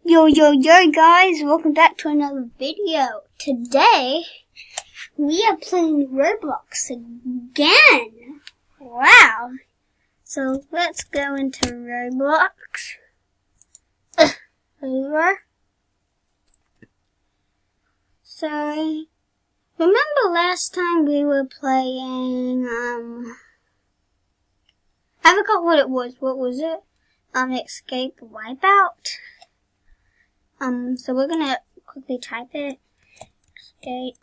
Yo guys, welcome back to another video. Today, we are playing Roblox again. Wow. So, let's go into Roblox. Over. So, remember last time we were playing, I forgot what it was. What was it? Escape Wipeout. So we're gonna quickly type it. Escape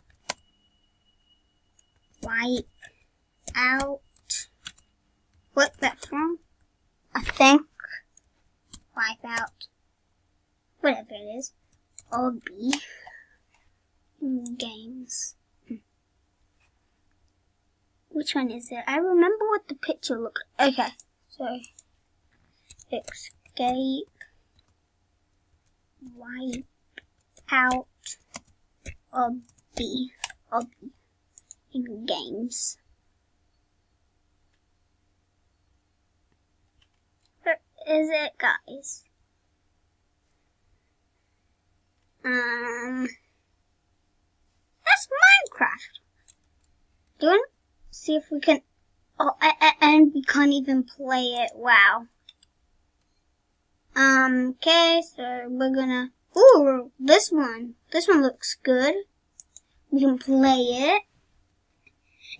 Wipe Out. What that's from? I think Wipe Out. Whatever it is. Or B. Games. Which one is it? I remember what the picture looked like. Okay, so Escape Wipe Out Obby in games. Where is it, guys? That's Minecraft. Do you want to see if we can? Oh, and we can't even play it. Wow. Okay, so we're gonna, ooh, this one looks good. We can play it.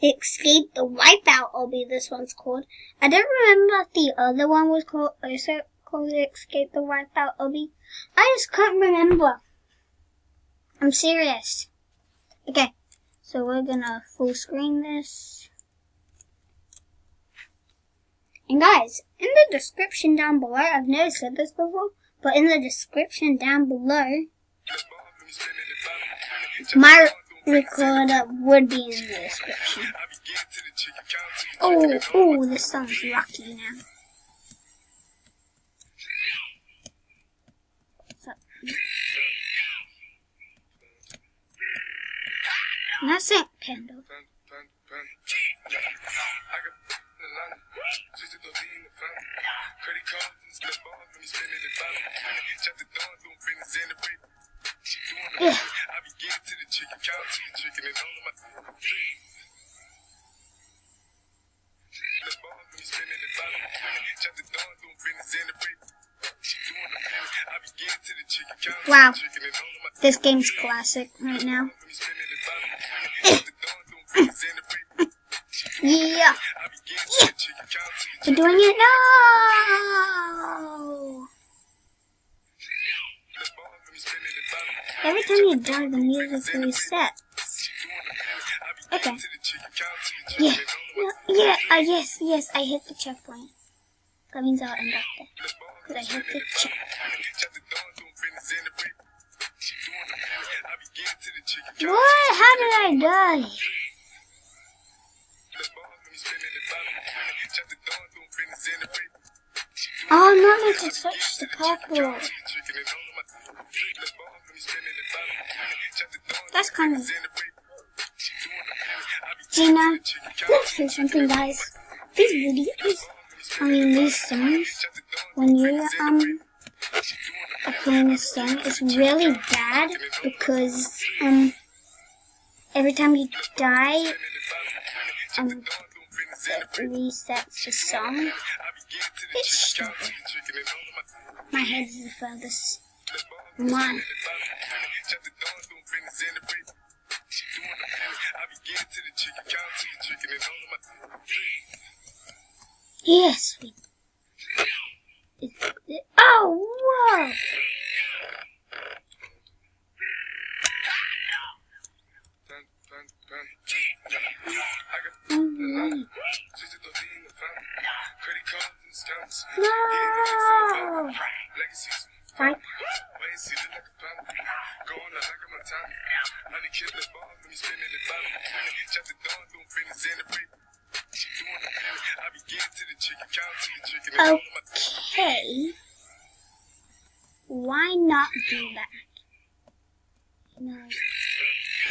Escape the Wipeout Obby, this one's called. I don't remember if the other one was called, also called Escape the Wipeout Obby. I just can't remember. I'm serious. Okay, so we're gonna full screen this. And guys, in the description down below, I've never said this before, but in the description down below, my recorder would be in the description. Oh, this song's rocky now. What's up? That's it, Panda. Yeah. Wow, this game's classic right now. Yeah. We're doing it now. Every time you die, the music resets. Okay. Yeah. Yes, I hit the checkpoint. That means I'll end up there. Because I hit the checkpoint. What? How did I die? Oh, I'm not meant to touch the purple. That's kind of... Gina, let's do something, guys. These videos, these songs, when you are playing a song, it's really bad because every time you die, it resets the song. It's stupid. My head is the furthest. Come on. Yes, we. Oh, whoa! No! Right. Okay. Why not do that? No.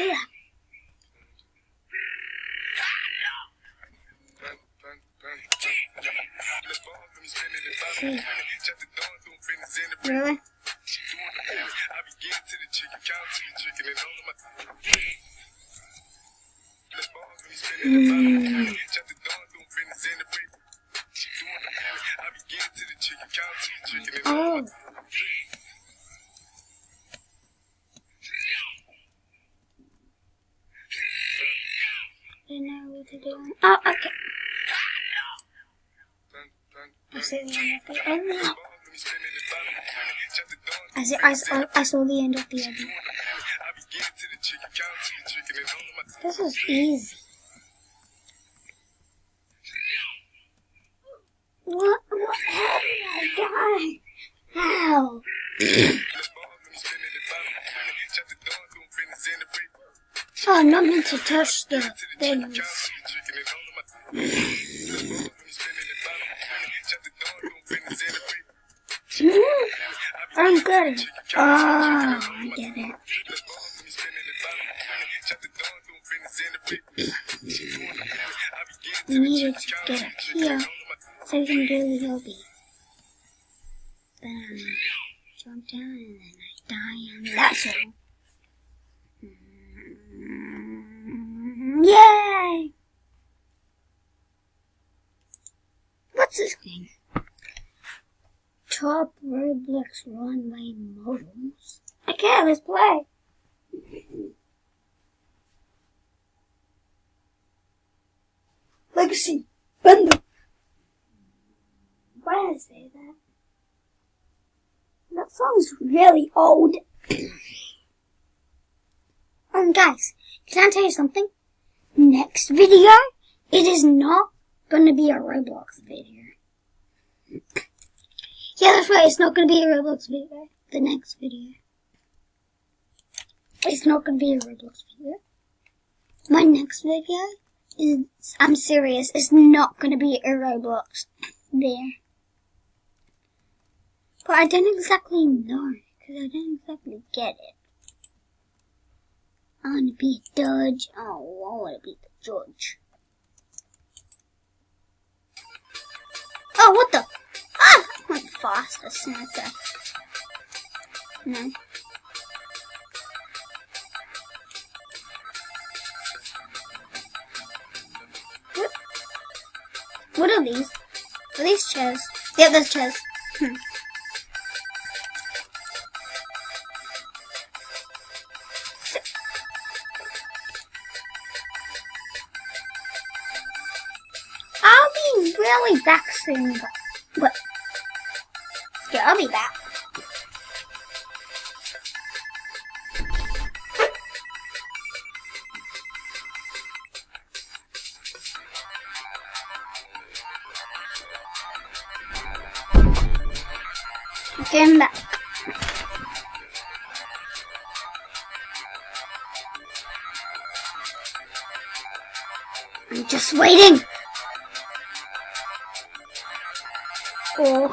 Yeah. See. Really? Oh. I don't know what to do. Oh, okay. I see the end of the ending. I saw the end of the ending. This is easy. What? How did I die? How? Oh, I'm not meant to touch the things. I'm good. Oh, I get it. We needed to get up here so we can do the hobby. Then I jump down and then I die and that's all. Yay! What's this game? Top Roblox runway models. Okay, let's play. Legacy bundle. Why did I say that? That song's really old. Guys, can I tell you something? Next video, it is not gonna be a Roblox video. Yeah, that's right, it's not gonna be a Roblox video. The next video. It's not gonna be a Roblox video. My next video is, I'm serious, it's not gonna be a Roblox video. But I don't exactly know, because I don't exactly get it. I want to be a judge. Oh, I want to be the judge. Oh, what the? Ah! I went fast as soon as I... No. What are these? Are these chairs? Yeah, there's chairs. I'll be really back soon, but yeah, I'll be back. Okay, I'm back. I'm just waiting. Oh.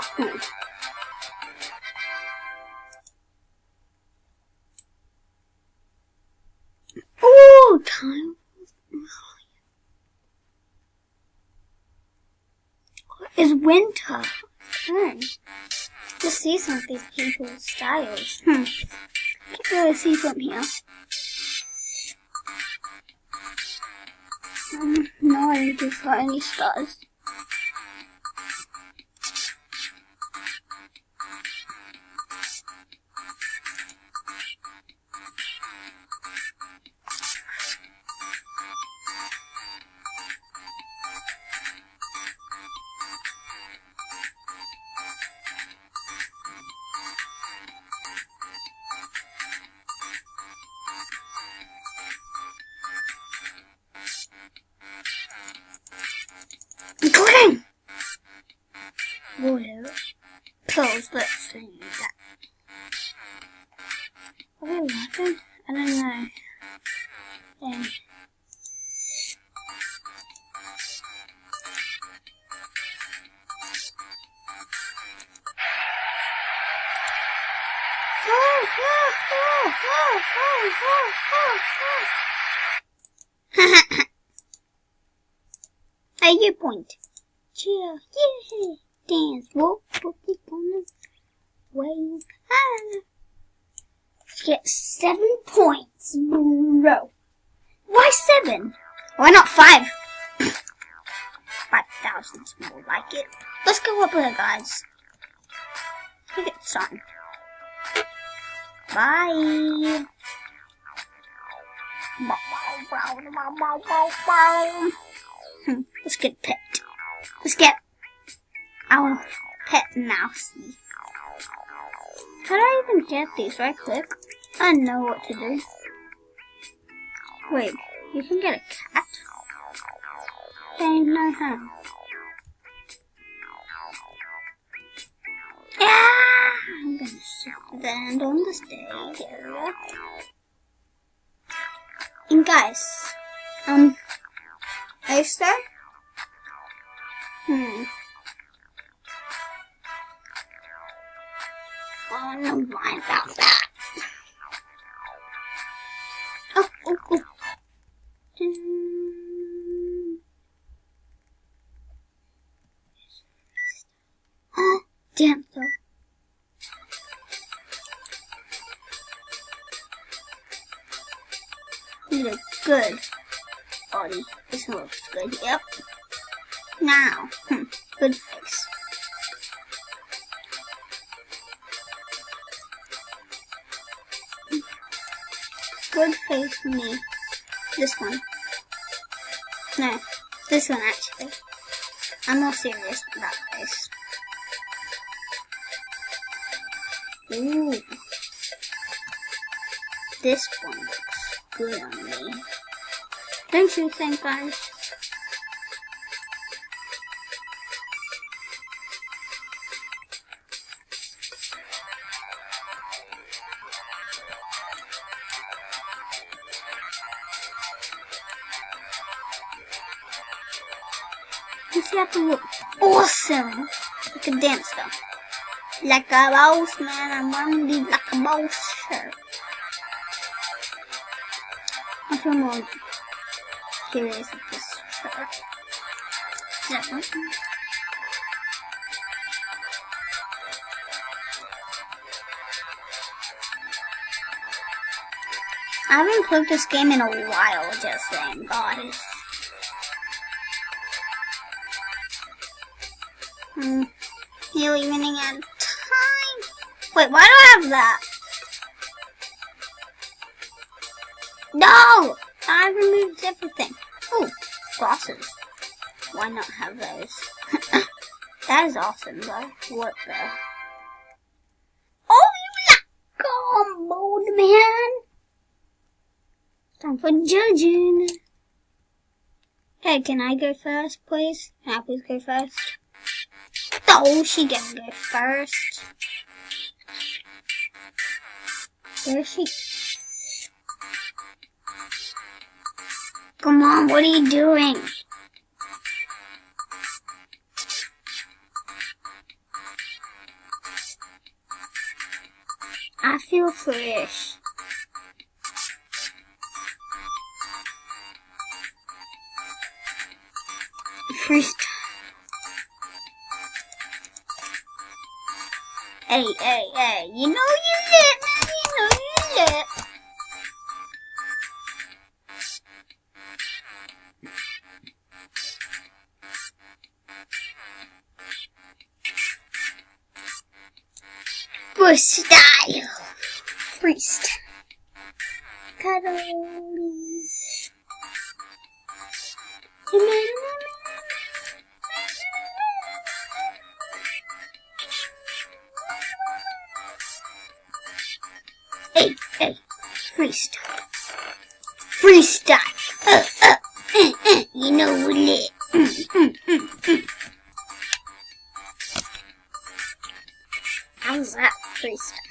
Oh, time. It's winter. Just see some of these people's styles. Can't really see from here. No, I don't got any stars. Clicking! Whatever. Close, let's see that. Are we laughing? I don't know. Dang. Hey, you point. Chill, yeah, dance, walk, keep on the wave. Ah. get 7 points, bro. Why 7? Why not 5? 5,000's more like it. Let's go up there, guys. Look at the sun. Bye. Let's get pet. Let's get our pet mousey. How do I even get these? Right click? I know what to do. Wait, you can get a cat? Don't know how. Yeah! I'm gonna stand on the stage area. And guys, Oyster? Oh, no mind about that. Oh. Damn, so. You look good, Audie. This looks good, yep. Now, good face. Good face for me. This one. No, this one actually. I'm more serious about face. Ooh. This one looks good on me. Don't you think, guys? You have to look awesome. Like a dance though. Like a boss, man. I want to be like a boss shirt. I feel more curious with this shirt. Is that working? I haven't played this game in a while, just saying, guys. Nearly running out of time. Wait, why do I have that? No! I removed everything. Oh, glasses. Why not have those? That is awesome, though. What the? Oh, you comboed, man! Time for judging. Hey, can I go first, please? Can I please go first? Oh, she can go first. Where is she? Come on, what are you doing? I feel foolish. First. Hey, you know you lit, man, you know you lit. Bush style. Freestyle. Cuddles. Hey, freestyle. Freestyle. You know we're lit. How's that freestyle?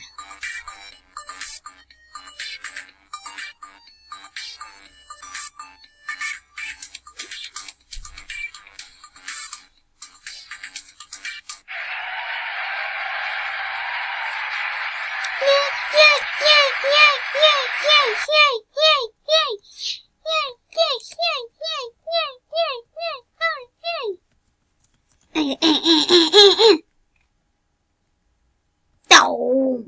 Oh.